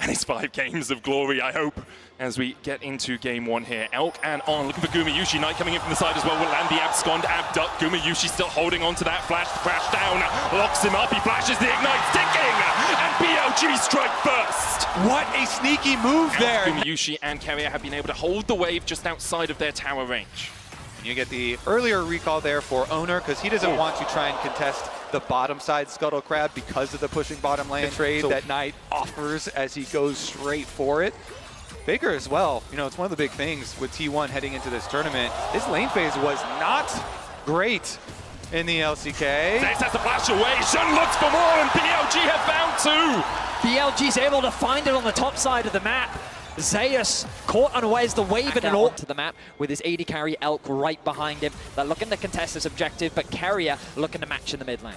nice 5 games of glory, I hope, as we get into game 1 here. Elk and On looking for Gumayusi. Knight coming in from the side as well. Will land the abscond, abduct. Gumayusi still holding on to that flash. Crash down, locks him up. He flashes the ignite, sticking, and BLG strike first. What a sneaky move there. Gumayusi and Carrier have been able to hold the wave just outside of their tower range. And you get the earlier recall there for Owner, because he doesn't want to try and contest the bottom side Scuttle Crab because of the pushing bottom lane trade that Knight offers as he goes straight for it. Faker as well, you know, it's one of the big things with T1 heading into this tournament. His lane phase was not great in the LCK. Zeus has to flash away, Shun looks for more, and BLG have found 2! BLG's able to find it on the top side of the map. Zeus caught unawares the wave and all to the map with his AD carry Elk right behind him. They're looking to contest this objective, but Carrier looking to match in the mid lane.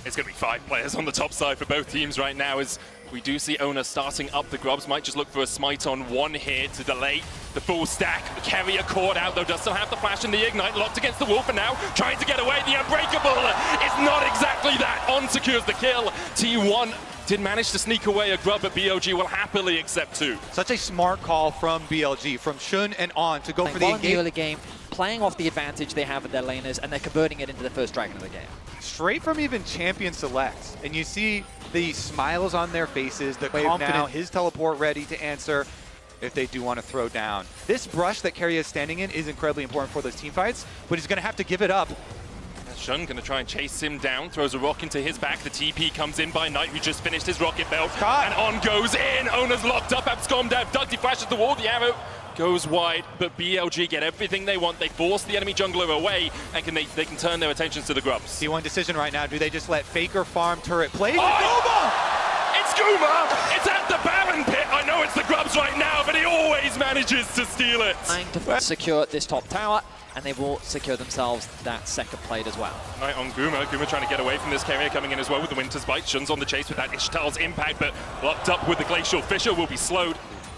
It's going to be 5 players on the top side for both teams right now, as we do see Owner starting up the grubs. Might just look for a smite on 1 here to delay the full stack. Carrier caught out though, does still have the flash and the ignite, locked against the wall for now, trying to get away. The Unbreakable is not exactly that. On secures the kill. T1 did manage to sneak away a grub, but BLG will happily accept 2. Such a smart call from BLG, from Shun and On to go for the engage. Early game, playing off the advantage they have with their laners, and they're converting it into the first dragon of the game. Straight from even champion selects, and you see the smiles on their faces, the confidence, now his teleport ready to answer if they do want to throw down. This brush that Carrier is standing in is incredibly important for those team fights, but he's going to have to give it up. Shun going to try and chase him down, throws a rock into his back. The TP comes in by Knight, who just finished his rocket belt. And On goes in. Owner's locked up, abscommed, abduct. He flashes the wall. The arrow goes wide, but BLG get everything they want. They force the enemy jungler away, and they can turn their attentions to the grubs. T1 decision right now. Do they just let Faker farm turret play? Oh! It's Guma! It's at the Baron pit! I know it's the grubs right now, but he always manages to steal it. Trying to secure this top tower, and they will secure themselves that second plate as well. Right on Guma. Guma trying to get away from this. Carrier coming in as well with the Winter's Bite. Shun's on the chase with that Ishtal's impact, but locked up with the Glacial Fissure, will be slowed.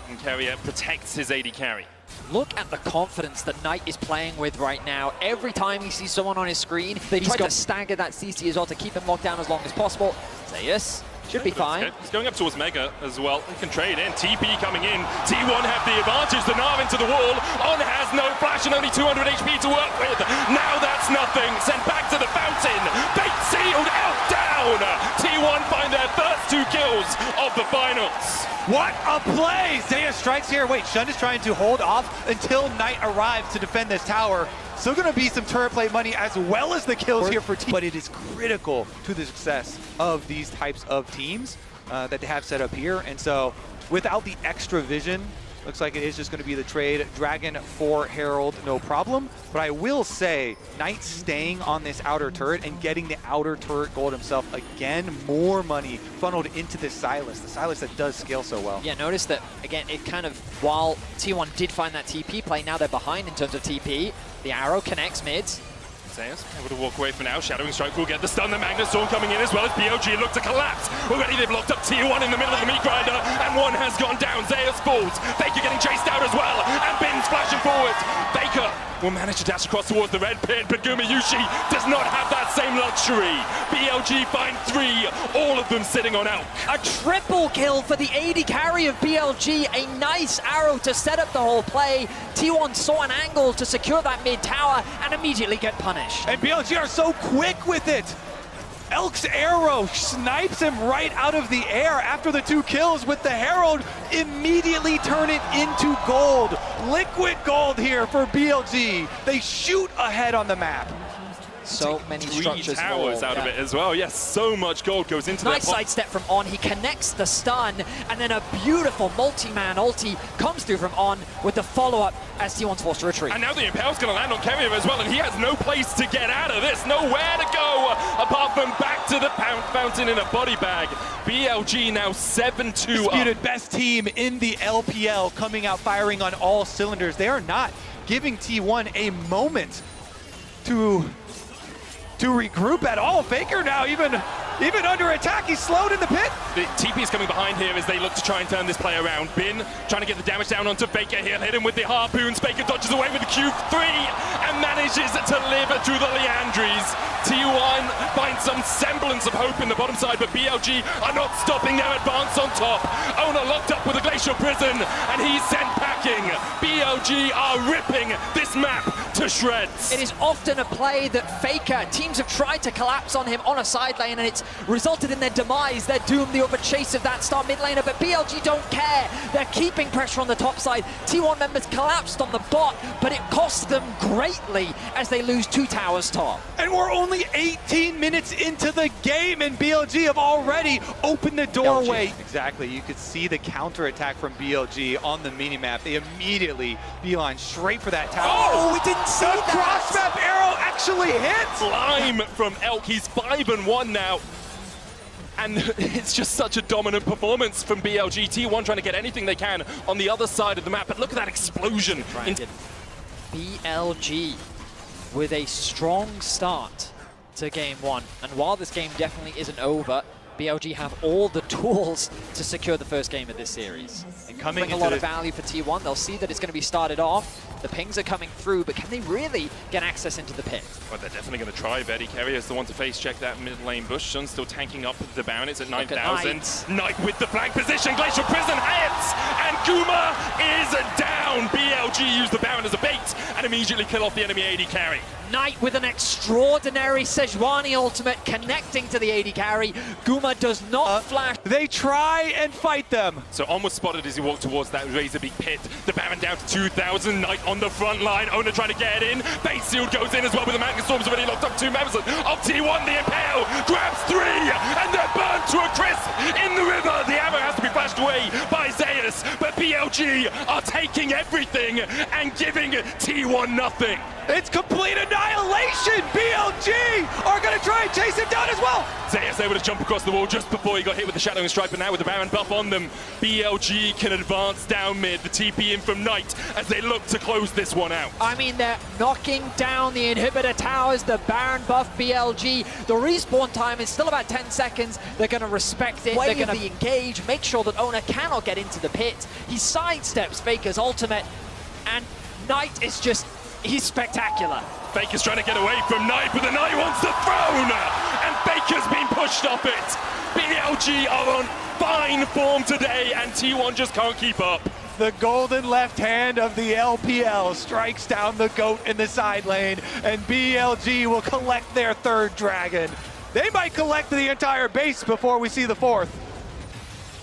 And Carrier protects his AD carry. Look at the confidence that Knight is playing with right now. Every time he sees someone on his screen, they try to stagger that CC as well to keep him locked down as long as possible. Zeus should be fine. He's going up towards Mega as well. He can trade in. TP coming in. T1 have the advantage. The Gnar into the wall. On has no flash and only 200 HP to work with. Now that's nothing. Sent back to the fountain. Bait sealed. Out down. T1 find their first 2 kills of the finals. What a play! Zeus strikes here. Wait, Shun is trying to hold off until Knight arrives to defend this tower. Still going to be some turret plate money as well as the kills here for T. But it is critical to the success of these types of teams that they have set up here. And so without the extra vision, looks like it is just going to be the trade. Dragon for Herald, no problem. But I will say, Knight staying on this outer turret and getting the outer turret gold himself again, more money funneled into this Sylas, the Sylas that does scale so well. Yeah, notice that, again, it kind of, while T1 did find that TP play, now they're behind in terms of TP. The arrow connects mids. Zeus able to walk away for now. Shadowing Strike will get the stun. The Magnus Storm coming in as well as BLG look to collapse. Already they've locked up T1 in the middle of the meat grinder, and 1 has gone down. Zeus falls. Faker getting chased out as well, and Bin's flashing forward. Faker will manage to dash across towards the red pit, but Gumayusi does not have that same luxury. BLG find 3, all of them sitting on Elk. A triple kill for the AD carry of BLG. A nice arrow to set up the whole play. T1 saw an angle to secure that mid tower and immediately get punished. And BLG are so quick with it. Elk's arrow snipes him right out of the air after the 2 kills with the Herald. Immediately turn it into gold. Liquid gold here for BLG. They shoot ahead on the map. So many 3 structures towers out of it as well. Yes, so much gold goes into that. Nice sidestep from On. He connects the stun, and then a beautiful multi-man ulti comes through from On with the follow-up as T1's forced to retreat. And now the Impale's going to land on Carrier as well, and he has no place to get out of this, nowhere to go apart from back to the fountain in a body bag. BLG now 7-2 Disputed best team in the LPL, coming out firing on all cylinders. They are not giving T1 a moment to regroup at all. Faker now even Even under attack, he's slowed in the pit. The TP is coming behind here as they look to try and turn this play around. Bin trying to get the damage down onto Faker here. Hit him with the harpoons. Faker dodges away with the Q3 and manages to live through the Leandries. T1 finds some semblance of hope in the bottom side, but BLG are not stopping their advance on top. Owner locked up with a Glacial Prison, and he's sent packing. BLG are ripping this map to shreds. It is often a play that Faker, teams have tried to collapse on him on a side lane, and it's resulted in their demise. They're doomed the overchase of that star mid laner, but BLG don't care. They're keeping pressure on the top side. T1 members collapsed on the bot, but it cost them greatly as they lose 2 towers top. And we're only 18 minutes into the game, and BLG have already opened the doorway. Exactly, you could see the counterattack from BLG on the minimap. They immediately beeline straight for that tower. Oh, we didn't see the that! cross-map arrow actually hits! Climb from Elk, he's 5-1 now. And it's just such a dominant performance from BLG. T1 trying to get anything they can on the other side of the map, but look at that explosion. BLG with a strong start to game 1. And while this game definitely isn't over, BLG have all the tools to secure the first game of this series. And coming bring a lot of value for T1. They'll see that it's going to be started off. The pings are coming through, but can they really get access into the pit? Well, they're definitely going to try. Betty Carrier is the one to face check that mid lane bush. Shun still tanking up the Baron. It's at 9,000. Knight with the flank position. Glacial Prison hits, and Guma is down. BLG use the Baron as a bait and immediately kill off the enemy AD carry. Knight with an extraordinary Sejuani ultimate connecting to the AD carry. Guma does not flash. They try and fight them. So almost spotted as he walked towards that Razor Beak pit. The Baron down to 2,000. Knight on the front line. Owner trying to get in. Base Shield goes in as well with the Magnet Storms already locked up 2 members of T1. The Impale grabs 3 and they're burnt to a crisp in the river. The arrow has to be flashed away by Zeus, but BLG are taking everything and giving T1 nothing. It's complete annihilation! BLG are going to try and chase him down as well! Zeus able to jump across the wall just before he got hit with the Shadowing Strike, but now with the Baron buff on them, BLG can advance down mid. The TP in from Knight as they look to close this one out. I mean, they're knocking down the inhibitor towers, the Baron buff BLG. The respawn time is still about 10 seconds. They're going to respect it. They're going to engage, make sure that Owner cannot get into the pit. He sidesteps Faker's ultimate, and Knight is just... he's spectacular. Faker's trying to get away from Knight, but the Knight wants the throne! And Faker's been pushed off it! BLG are on fine form today, and T1 just can't keep up. The golden left hand of the LPL strikes down the GOAT in the side lane, and BLG will collect their 3rd dragon. They might collect the entire base before we see the 4th.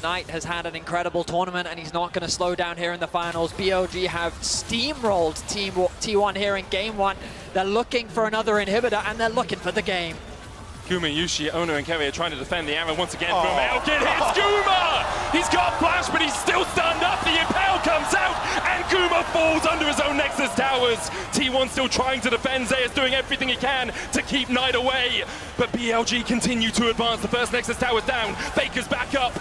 Knight has had an incredible tournament, and he's not going to slow down here in the finals. BLG have steamrolled T1 here in game 1. They're looking for another inhibitor, and they're looking for the game. Guma, Yushi, Owner, and Kerry are trying to defend the arrow once again from Elk. It hits Guma! He's got flash, but he's still stunned up. The Impale comes out, and Guma falls under his own Nexus towers. T1 still trying to defend. Zeus doing everything he can to keep Knight away. But BLG continue to advance. The first Nexus tower's down. Faker's back up.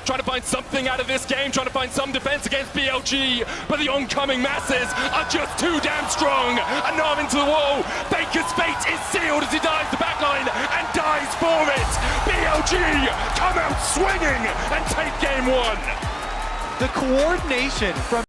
Trying to find something out of this game, trying to find some defense against BLG, but the oncoming masses are just too damn strong. And now into the wall. Faker's fate is sealed as he dives the backline and dies for it. BLG come out swinging and take game 1. The coordination from